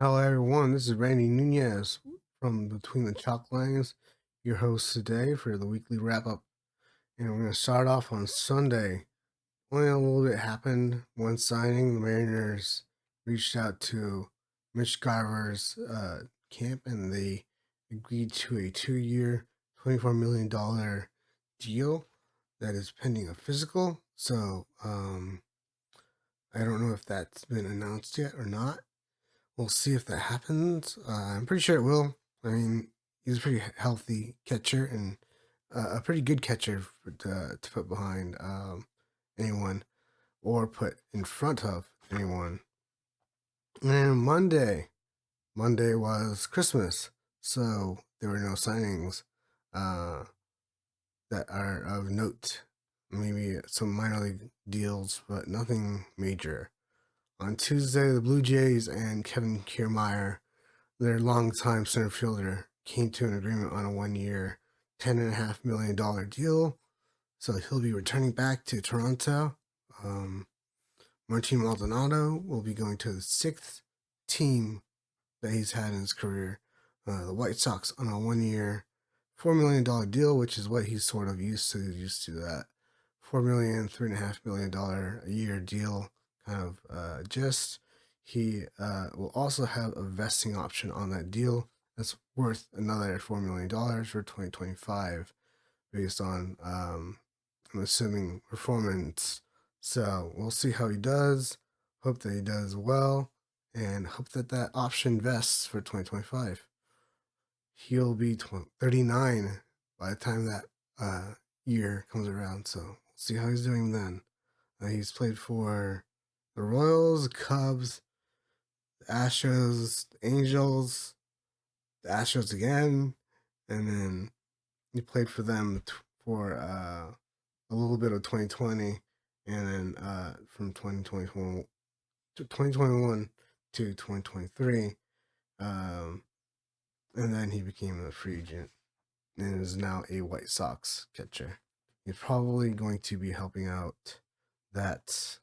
Hello, everyone. This is Randy Nunez from Between the Chalk Lines, your host today for the weekly wrap up. And we're going to start off on Sunday. Only a little bit happened. One signing, the Mariners reached out to Mitch Garver's camp and they agreed to a 2-year, $24 million deal that is pending a physical. So I don't know if that's been announced yet or not. We'll see if that happens. I'm pretty sure it will. I mean, he's a pretty healthy catcher and a pretty good catcher to put behind anyone or put in front of anyone. And Monday was Christmas, so there were no signings uh, that are of note. Maybe some minor league deals, but nothing major. On Tuesday, the Blue Jays and Kevin Kiermaier, their longtime center fielder, came to an agreement on a 1-year, $10.5 million deal. So he'll be returning back to Toronto. Martin Maldonado will be going to the sixth team that he's had in his career, the White Sox, on a 1-year, $4 million deal, which is what he's sort of used to. He's used to that $4 million, $3.5 million a year deal kind of just. He will also have a vesting option on that deal that's worth another $4 million for 2025 based on, I'm assuming, performance. So we'll see how he does. Hope that he does well and hope that that option vests for 2025. He'll be 39 by the time that year comes around. So we'll see how he's doing then. He's played for the Royals, the Cubs, the Astros, the Angels, the Astros again, and then he played for them for a little bit of 2020, and then from 2021 to 2023, and then he became a free agent and is now a White Sox catcher. He's probably going to be helping out that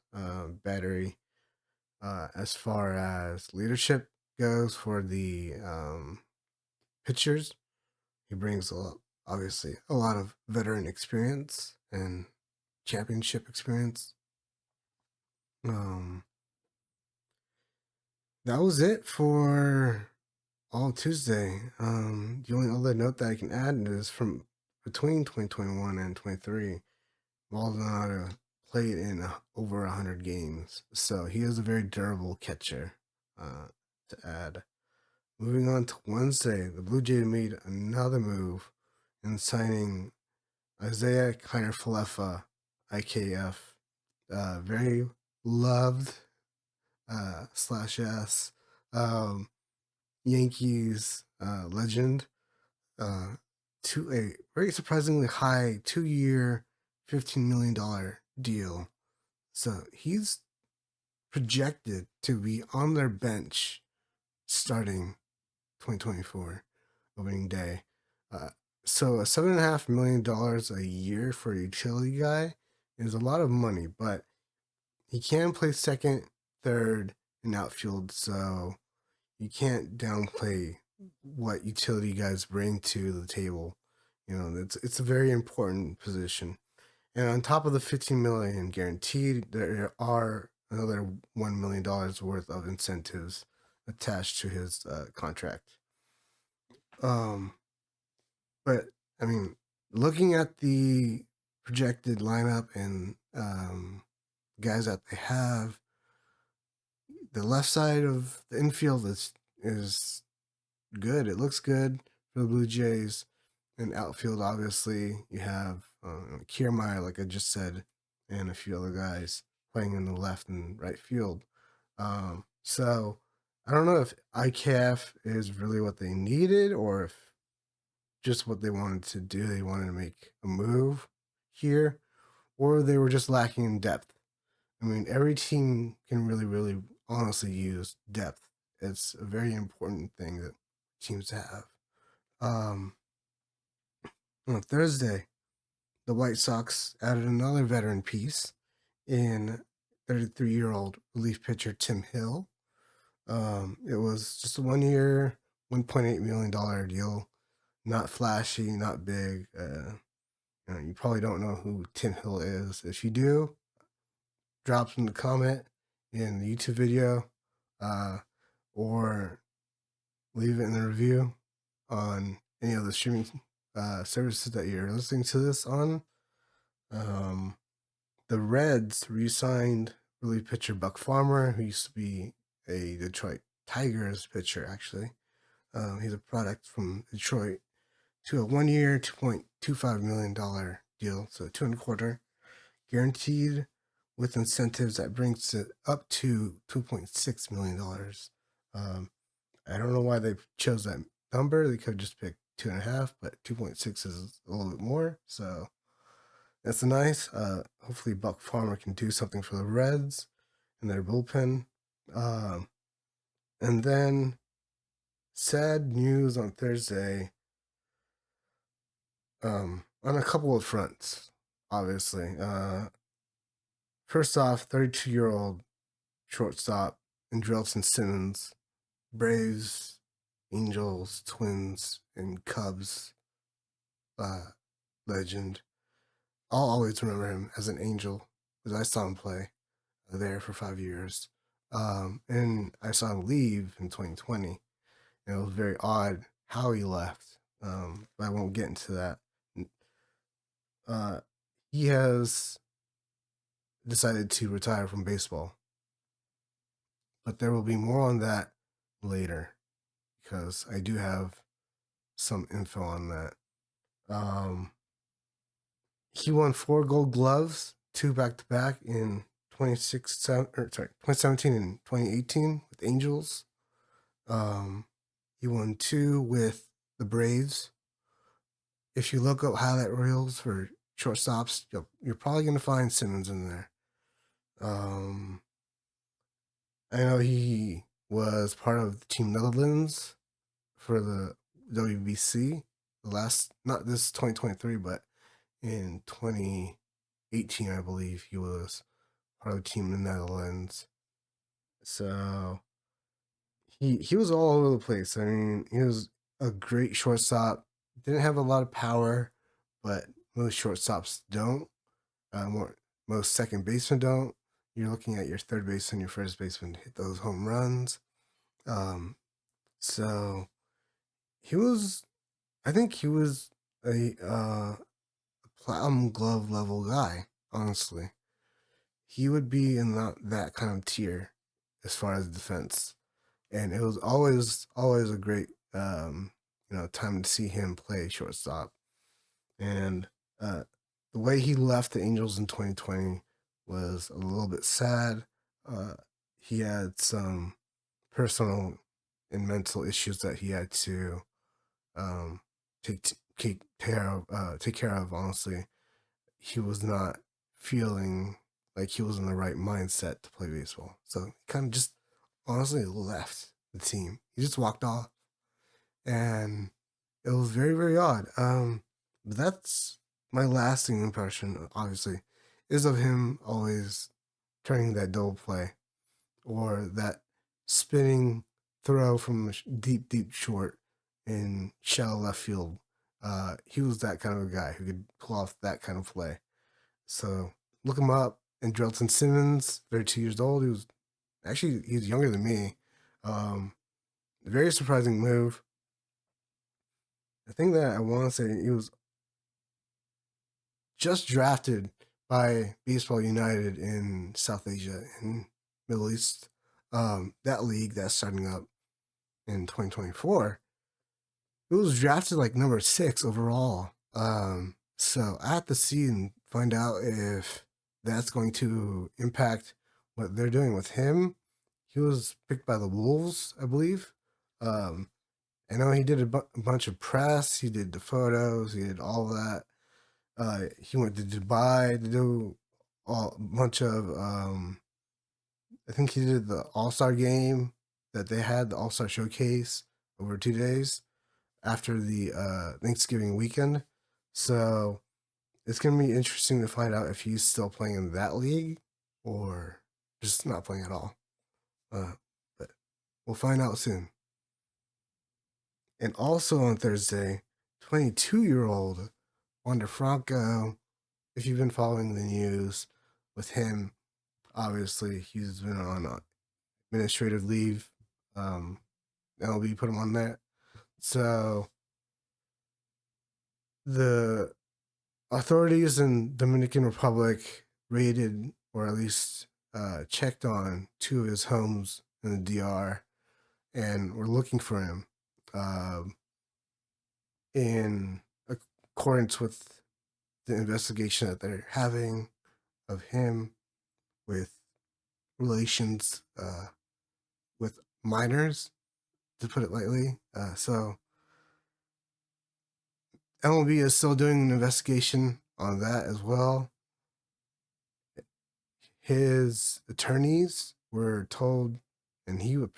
battery as far as leadership goes for the pitchers. He brings obviously a lot of veteran experience and championship experience. Um, that was it for all Tuesday. The only other note that I can add is from between 2021 and 23, Maldonado played in over 100 games, so he is a very durable catcher. To add, moving on to Wednesday, the Blue Jays made another move in signing Isaiah Kiner-Falefa, IKF, very loved /S Yankees legend, to a very surprisingly high 2-year, $15 million deal. So he's projected to be on their bench starting 2024 opening day. So a $7.5 million a year for a utility guy is a lot of money, but he can play second, third, and outfield, so you can't downplay what utility guys bring to the table. You know, it's a very important position. And on top of the $15 million guaranteed, there are another $1 million worth of incentives attached to his contract. But I mean, looking at the projected lineup and guys that they have, the left side of the infield is good. It looks good for the Blue Jays. And outfield, obviously, you have Kiermaier, like I just said, and a few other guys playing in the left and right field. So I don't know if IKF is really what they needed or if just what they wanted to do. They wanted to make a move here, or they were just lacking in depth. I mean, every team can really, really honestly use depth. It's a very important thing that teams have. Um, on Thursday, the White Sox added another veteran piece in 33-year-old relief pitcher Tim Hill. It was just a 1 year, $1.8 million deal. Not flashy, not big. You probably don't know who Tim Hill is. If you do, drop in the comment in the YouTube video, uh, or leave it in the review on any of the streaming services that you're listening to this on. The Reds re-signed relief pitcher Buck Farmer, who used to be a Detroit Tigers pitcher, actually. He's a product from Detroit, to a 1 year, $2.25 million deal, so 2.25, guaranteed with incentives that brings it up to $2.6 million. I don't know why they chose that number. They could have just picked 2.5, but 2.6 is a little bit more. So that's nice. Hopefully Buck Farmer can do something for the Reds in their bullpen. And then sad news on Thursday, on a couple of fronts, obviously. First off, 32-year-old shortstop Andrelton Simmons, Braves, Angels, Twins, and Cubs legend. I'll always remember him as an Angel because I saw him play there for 5 years. And I saw him leave in 2020. And it was very odd how he left, but I won't get into that. He has decided to retire from baseball, but there will be more on that later because I do have some info on that. He won 4 Gold Gloves, 2 back-to-back in 2017 and 2018 with Angels. He won 2 with the Braves. If you look up highlight reels for shortstops, you're probably going to find Simmons in there. I know he was part of Team Netherlands for the WBC. Not this 2023, but in 2018, I believe he was part of the Team in the Netherlands. So he was all over the place. I mean, he was a great shortstop. Didn't have a lot of power, but most shortstops don't. Most second basemen don't. You're looking at your third baseman, your first baseman hit those home runs. So I think he was a platinum glove level guy, honestly. He would be in that kind of tier as far as defense. And it was always a great time to see him play shortstop. And the way he left the Angels in 2020 was a little bit sad. He had some personal and mental issues that he had to take care of. Honestly, he was not feeling like he was in the right mindset to play baseball, so he kind of just honestly left the team. He just walked off, and it was very, very odd. But that's my lasting impression, obviously, is of him always turning that double play or that spinning throw from deep, deep short in shallow left field. He was that kind of a guy who could pull off that kind of play. So look him up. Andrelton Simmons, 32 years old. He's younger than me. Very surprising move. The thing that I want to say, he was just drafted by Baseball United in South Asia and Middle East. That league that's starting up in 2024. It was drafted like number 6 overall. So I have to see and find out if that's going to impact what they're doing with him. He was picked by the Wolves, I believe. I know he did a bunch of press. He did the photos. He did all of that. He went to Dubai to do a bunch of. I think he did the All-Star game that they had, the All-Star showcase over 2 days after the Thanksgiving weekend. So it's going to be interesting to find out if he's still playing in that league or just not playing at all. But We'll find out soon. And also on Thursday, 22-year-old Wander Franco, if you've been following the news with him, obviously he's been on administrative leave. MLB put him on that. So the authorities in Dominican Republic raided, or at least checked on, two of his homes in the DR, and were looking for him. In accordance with the investigation that they're having of him with relations with minors, to put it lightly. So MLB is still doing an investigation on that as well. His attorneys were told, and he was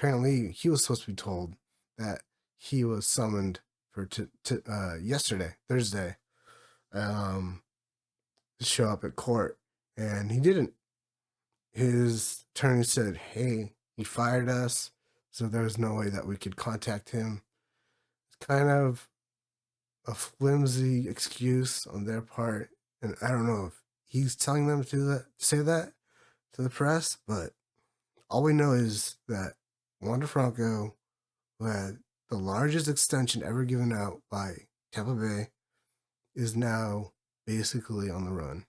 supposed to be told that he was summoned for yesterday, Thursday, to show up at court, and he didn't. His attorney said, "Hey, he fired us, so there was no way that we could contact him." It's kind of a flimsy excuse on their part, and I don't know if he's telling them to do that, to say that to the press, but all we know is that Wander Franco, who had the largest extension ever given out by Tampa Bay, is now basically on the run.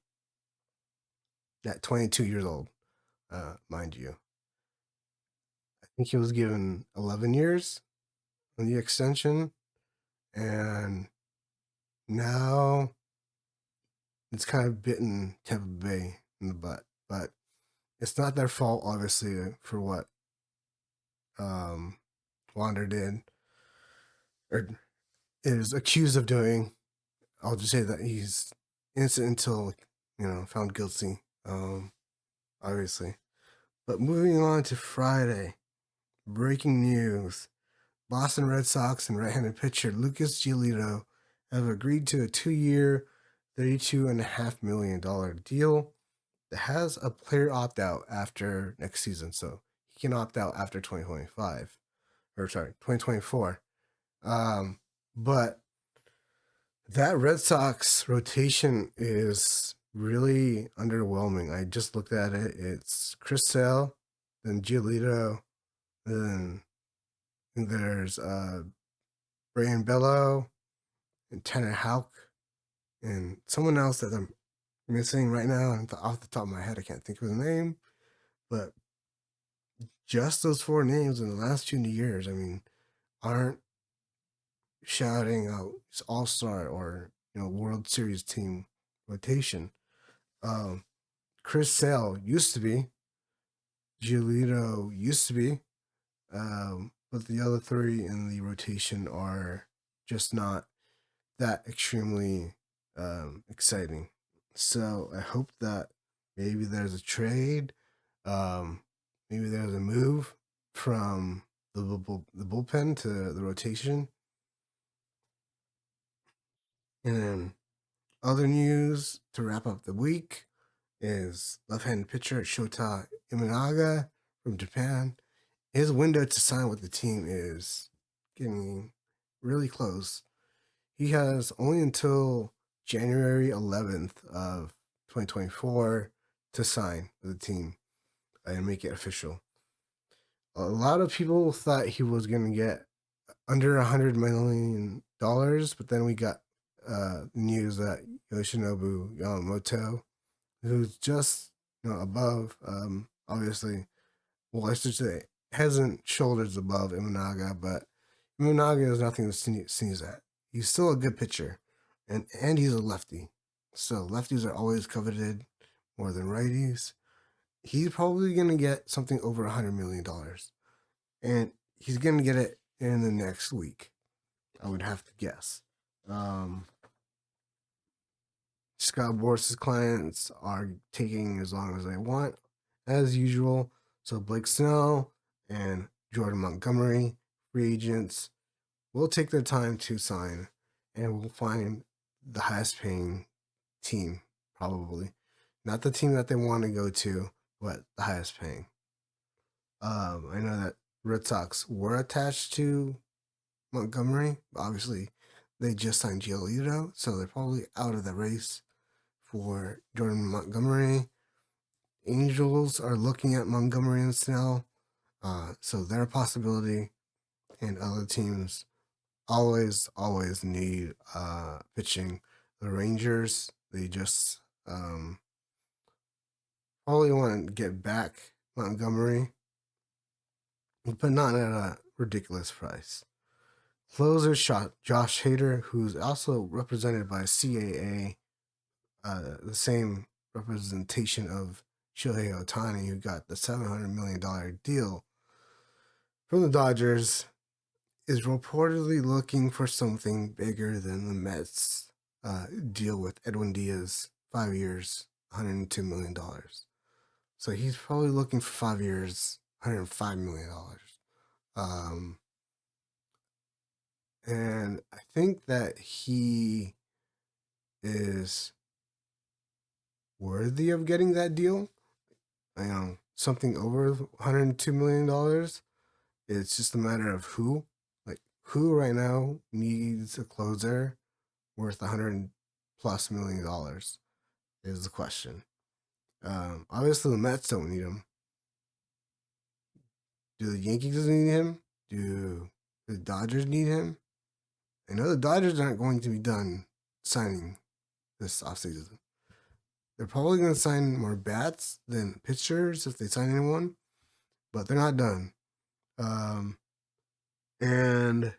At 22 years old, mind you. I think he was given 11 years on the extension, and now it's kind of bitten Tampa Bay in the butt. But it's not their fault, obviously, for what Wander did or is accused of doing. I'll just say that he's innocent until found guilty. Obviously. But moving on to Friday, breaking news: Boston Red Sox and right-handed pitcher Lucas Giolito have agreed to a 2-year, $32.5 million deal that has a player opt out after next season, so he can opt out after 2024. But that Red Sox rotation is really underwhelming. I just looked at it. It's Chris Sale, then Giolito, then there's Brian Bello and Tanner Houck and someone else that I'm missing right now. Off the top of my head, I can't think of his name. But just those 4 names in the last 2 years, I mean, aren't shouting out all-star or World Series team rotation. Chris Sale used to be, Giolito used to be, but the other 3 in the rotation are just not that extremely exciting. So I hope that maybe there's a trade, maybe there's a move from the bullpen to the rotation. And then other news to wrap up the week is left-handed pitcher Shota Imanaga from Japan. His window to sign with the team is getting really close. He has only until January 11th of 2024 to sign with the team and make it official. A lot of people thought he was going to get under $100 million, but then we got news that Yoshinobu Yamamoto, who's just above, obviously, well, I should say, hasn't shoulders above Imanaga, but Imanaga is nothing to sneeze at. He's still a good pitcher, and he's a lefty. So lefties are always coveted more than righties. He's probably going to get something over $100 million, and he's going to get it in the next week, I would have to guess. Scott Boras' clients are taking as long as they want, as usual. So Blake Snell and Jordan Montgomery, free agents, will take their time to sign, and will find the highest paying team, probably. Not the team that they want to go to, but the highest paying. I know that Red Sox were attached to Montgomery. Obviously, they just signed Giolito, so they're probably out of the race for Jordan Montgomery. Angels are looking at Montgomery and Snell, so they're a possibility. And other teams always need pitching. The Rangers, they just probably want to get back Montgomery, but not at a ridiculous price. Closer shot Josh Hader, who's also represented by CAA, the same representation of Shohei Ohtani, who got the $700 million deal from the Dodgers, is reportedly looking for something bigger than the Mets deal with Edwin Diaz, 5 years, $102 million. So he's probably looking for 5 years, $105 million. Um, and I think that he is worthy of getting that deal. Something over $102 million. It's just a matter of who. Like, who right now needs a closer worth $100+ million is the question. Obviously, the Mets don't need him. Do the Yankees need him? Do the Dodgers need him? I know the Dodgers aren't going to be done signing this offseason. They're probably going to sign more bats than pitchers if they sign anyone, but they're not done. And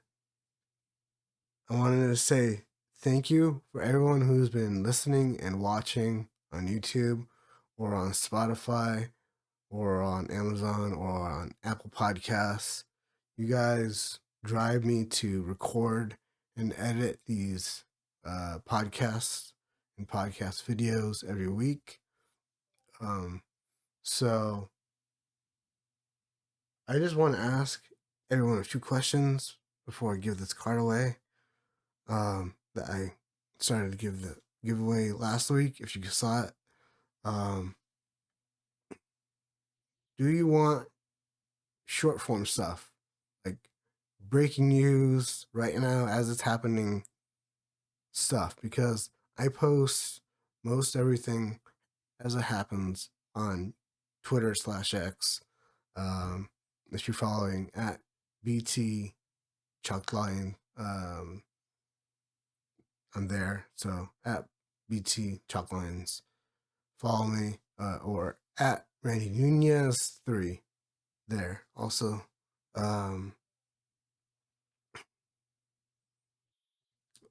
I wanted to say thank you for everyone who's been listening and watching on YouTube or on Spotify or on Amazon or on Apple Podcasts. You guys drive me to record and edit these podcasts and podcast videos every week. So I just want to ask everyone a few questions before I give this card away. That I started to give the giveaway last week. If you saw it, do you want short form stuff like breaking news right now as it's happening stuff? Because I post most everything as it happens on Twitter/X. If you're following at BT Chalkline, I'm there. So at BT Chalklines, follow me, or at Randy Nunez 3 there. Also,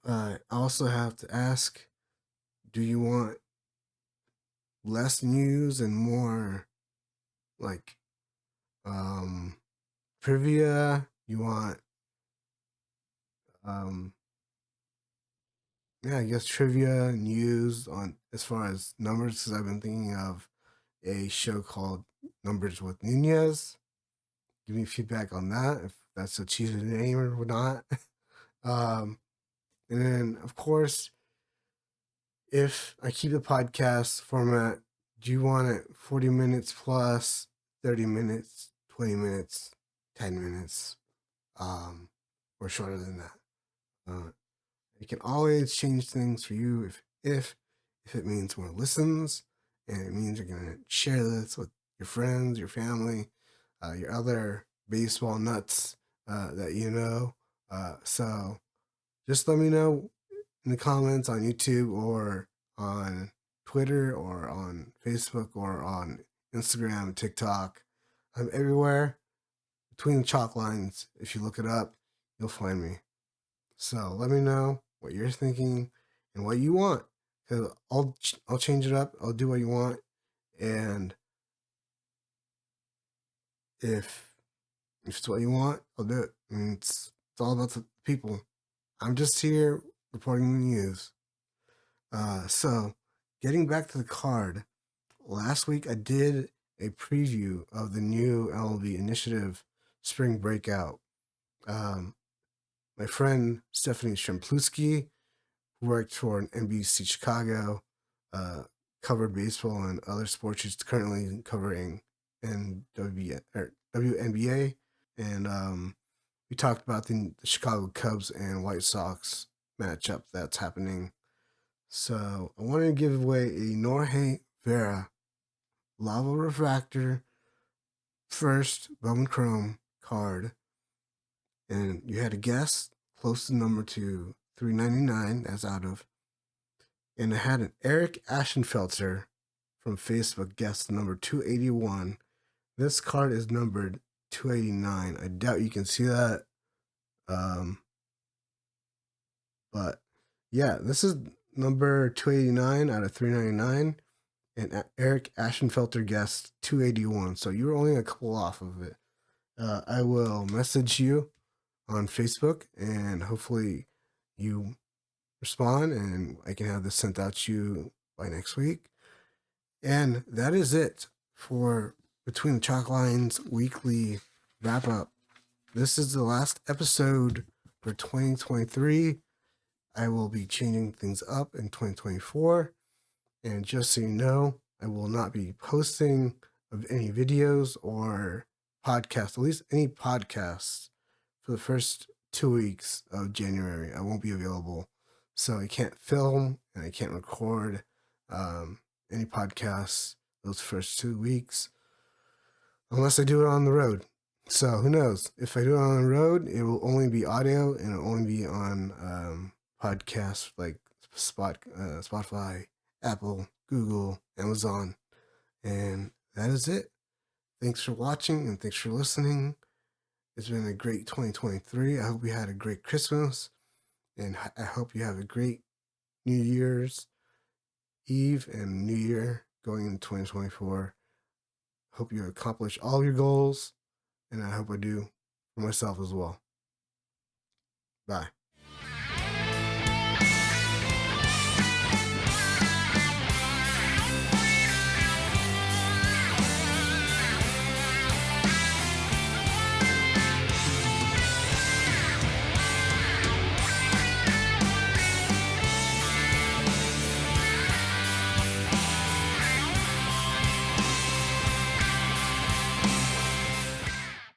I also have to ask, do you want less news and more like trivia? You want I guess trivia news on as far as numbers, because I've been thinking of a show called Numbers with Nunez. Give me feedback on that, if that's a cheesy name or not. And then, of course, if I keep the podcast format, do you want it 40 minutes plus, 30 minutes, 20 minutes, 10 minutes, or shorter than that? You can always change things for you if it means more listens, and it means you're gonna share this with your friends, your family, your other baseball nuts that you know. So just let me know in the comments on YouTube or on Twitter or on Facebook or on Instagram, TikTok. I'm everywhere between the chalk lines. If you look it up, you'll find me. So let me know what you're thinking and what you want, because I'll change it up. I'll do what you want, and if it's what you want, I'll do it. I mean, it's all about the people. I'm just here reporting the news. So getting back to the card, last week I did a preview of the new MLB initiative Spring Breakout. My friend Stephanie Shempluski, who worked for NBC Chicago, covered baseball and other sports. She's currently covering WNBA. and we talked about the Chicago Cubs and White Sox matchup that's happening. So I wanted to give away a Norhe Vera Lava Refractor first Bowman Chrome card, and you had to guess close the number to 399. That's out of. And I had an Eric Ashenfelter from Facebook guess number 281. This card is numbered 289. I doubt you can see that. But yeah, this is number 289 out of 399. And Eric Ashenfelter guessed 281. So you were only a couple off of it. I will message you on Facebook, and hopefully you respond, and I can have this sent out to you by next week. And that is it for Between the Chalk Lines weekly wrap up. This is the last episode for 2023. I will be changing things up in 2024. And just so you know, I will not be posting of any videos or podcasts, at least any podcasts, for the first 2 weeks of January. I won't be available. So I can't film and I can't record any podcasts those first 2 weeks unless I do it on the road. So who knows? If I do it on the road, it will only be audio and it'll only be on podcasts like Spotify, Apple, Google, Amazon. And that is it. Thanks for watching and thanks for listening. It's been a great 2023. I hope you had a great Christmas. And I hope you have a great New Year's Eve and New Year going into 2024. Hope you accomplish all your goals. And I hope I do for myself as well. Bye.